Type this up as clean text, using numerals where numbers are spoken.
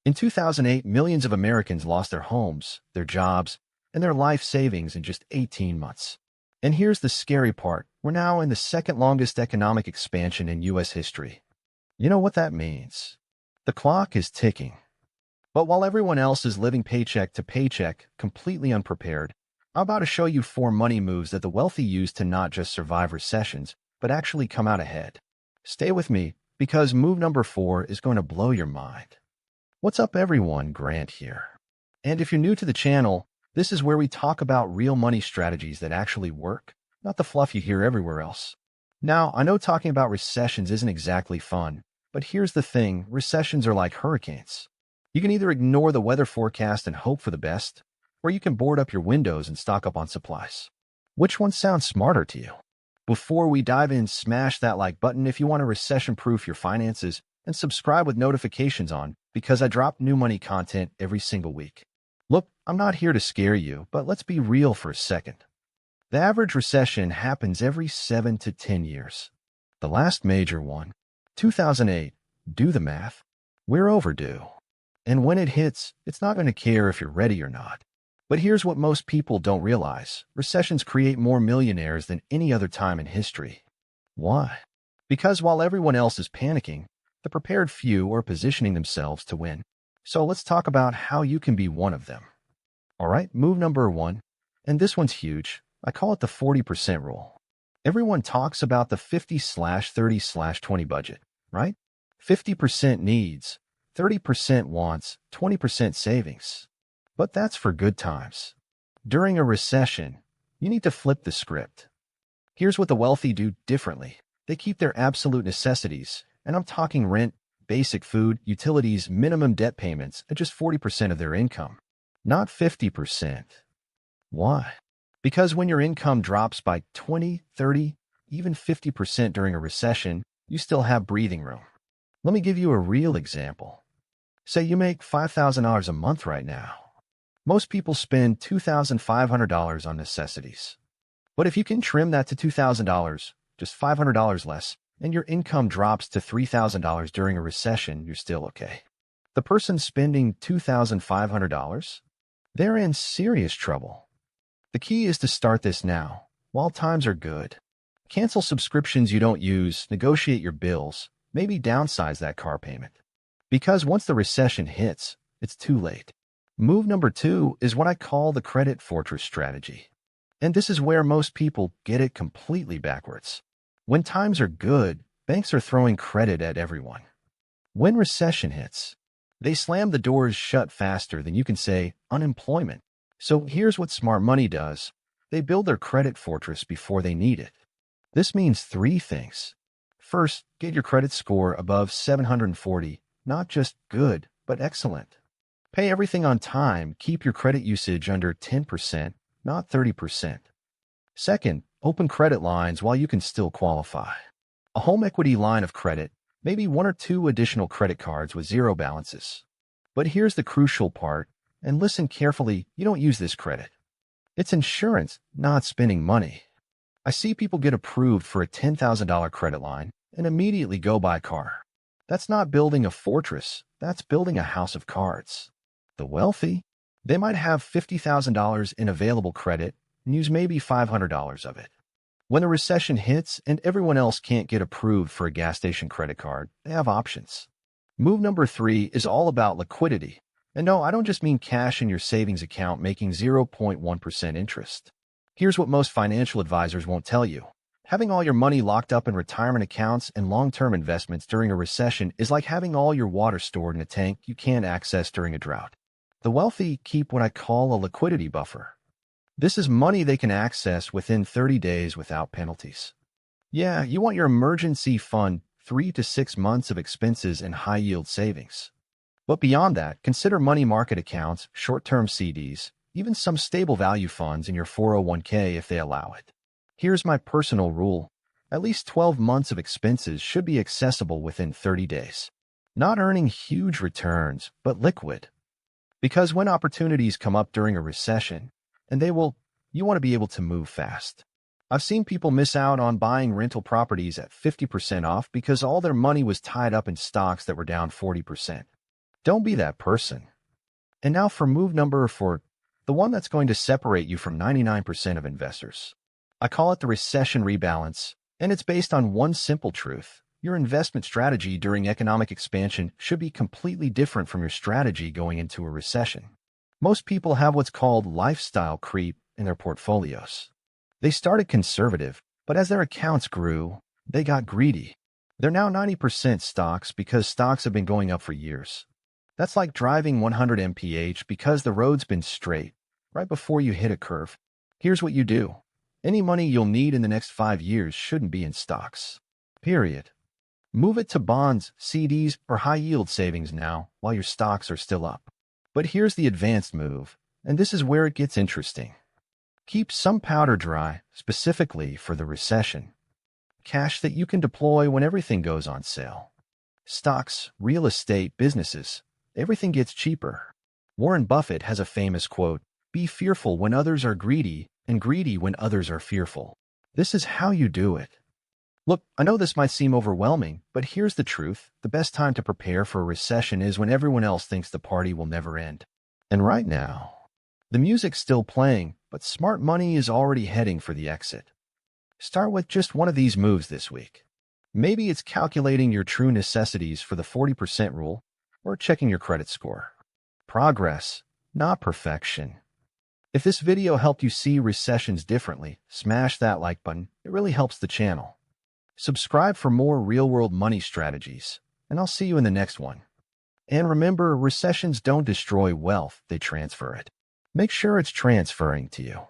In 2008, millions of Americans lost their homes, their jobs, and their life savings in just 18 months. And here's the scary part. We're now in the second longest economic expansion in U.S. history. You know what that means? The clock is ticking. But while everyone else is living paycheck to paycheck, completely unprepared, I'm about to show you 4 money moves that the wealthy use to not just survive recessions, but actually come out ahead. Stay with me, because move number 4 is going to blow your mind. What's up, everyone? Grant here. And if you're new to the channel, this is where we talk about real money strategies that actually work, not the fluff you hear everywhere else. Now, I know talking about recessions isn't exactly fun, but here's the thing, recessions are like hurricanes. You can either ignore the weather forecast and hope for the best, or you can board up your windows and stock up on supplies. Which one sounds smarter to you? Before we dive in, smash that like button if you want to recession-proof your finances, and subscribe with notifications on, because I drop new money content every single week. Look, I'm not here to scare you, but let's be real for a second. The average recession happens every 7 to 10 years. The last major one, 2008, do the math, we're overdue. And when it hits, it's not going to care if you're ready or not. But here's what most people don't realize. Recessions create more millionaires than any other time in history. Why? Because while everyone else is panicking, the prepared few are positioning themselves to win. So let's talk about how you can be one of them. All right, move number 1, and this one's huge. I call it the 40% rule. Everyone talks about the 50/30/20 budget, right? 50% needs, 30% wants, 20% savings. But that's for good times. During a recession, you need to flip the script. Here's what the wealthy do differently. They keep their absolute necessities, and I'm talking rent, basic food, utilities, minimum debt payments at just 40% of their income, not 50%. Why? Because when your income drops by 20, 30, even 50% during a recession, you still have breathing room. Let me give you a real example. Say you make $5,000 a month right now. Most people spend $2,500 on necessities. But if you can trim that to $2,000, just $500 less, and your income drops to $3,000 during a recession, you're still okay. The person spending $2,500, they're in serious trouble. The key is to start this now, while times are good. Cancel subscriptions you don't use, negotiate your bills, maybe downsize that car payment. Because once the recession hits, it's too late. Move number 2 is what I call the credit fortress strategy. And this is where most people get it completely backwards. When times are good, banks are throwing credit at everyone. When recession hits, they slam the doors shut faster than you can say unemployment. So here's what smart money does. They build their credit fortress before they need it. This means 3 things. First, get your credit score above 740, not just good, but excellent. Pay everything on time, keep your credit usage under 10%, not 30%. Second, open credit lines while you can still qualify. A home equity line of credit, maybe 1 or 2 additional credit cards with 0 balances. But here's the crucial part, and listen carefully, you don't use this credit. It's insurance, not spending money. I see people get approved for a $10,000 credit line and immediately go buy a car. That's not building a fortress, that's building a house of cards. The wealthy, they might have $50,000 in available credit and use maybe $500 of it. When the recession hits and everyone else can't get approved for a gas station credit card, they have options. Move number 3 is all about liquidity. And no, I don't just mean cash in your savings account making 0.1% interest. Here's what most financial advisors won't tell you. Having all your money locked up in retirement accounts and long-term investments during a recession is like having all your water stored in a tank you can't access during a drought. The wealthy keep what I call a liquidity buffer. This is money they can access within 30 days without penalties. Yeah, you want your emergency fund, 3 to 6 months of expenses and high-yield savings. But beyond that, consider money market accounts, short-term CDs, even some stable value funds in your 401k if they allow it. Here's my personal rule. At least 12 months of expenses should be accessible within 30 days. Not earning huge returns, but liquid. Because when opportunities come up during a recession, and they will, you want to be able to move fast. I've seen people miss out on buying rental properties at 50% off because all their money was tied up in stocks that were down 40%. Don't be that person. And now for move number 4, the one that's going to separate you from 99% of investors. I call it the recession rebalance, and it's based on one simple truth. Your investment strategy during economic expansion should be completely different from your strategy going into a recession. Most people have what's called lifestyle creep in their portfolios. They started conservative, but as their accounts grew, they got greedy. They're now 90% stocks because stocks have been going up for years. That's like driving 100 mph because the road's been straight, right before you hit a curve. Here's what you do. Any money you'll need in the next 5 years shouldn't be in stocks. Period. Move it to bonds, CDs, or high-yield savings now while your stocks are still up. But here's the advanced move, and this is where it gets interesting. Keep some powder dry, specifically for the recession. Cash that you can deploy when everything goes on sale. Stocks, real estate, businesses, everything gets cheaper. Warren Buffett has a famous quote, "Be fearful when others are greedy, and greedy when others are fearful." This is how you do it. Look, I know this might seem overwhelming, but here's the truth. The best time to prepare for a recession is when everyone else thinks the party will never end. And right now, the music's still playing, but smart money is already heading for the exit. Start with just one of these moves this week. Maybe it's calculating your true necessities for the 40% rule, or checking your credit score. Progress, not perfection. If this video helped you see recessions differently, smash that like button. It really helps the channel. Subscribe for more real-world money strategies, and I'll see you in the next one. And remember, recessions don't destroy wealth, they transfer it. Make sure it's transferring to you.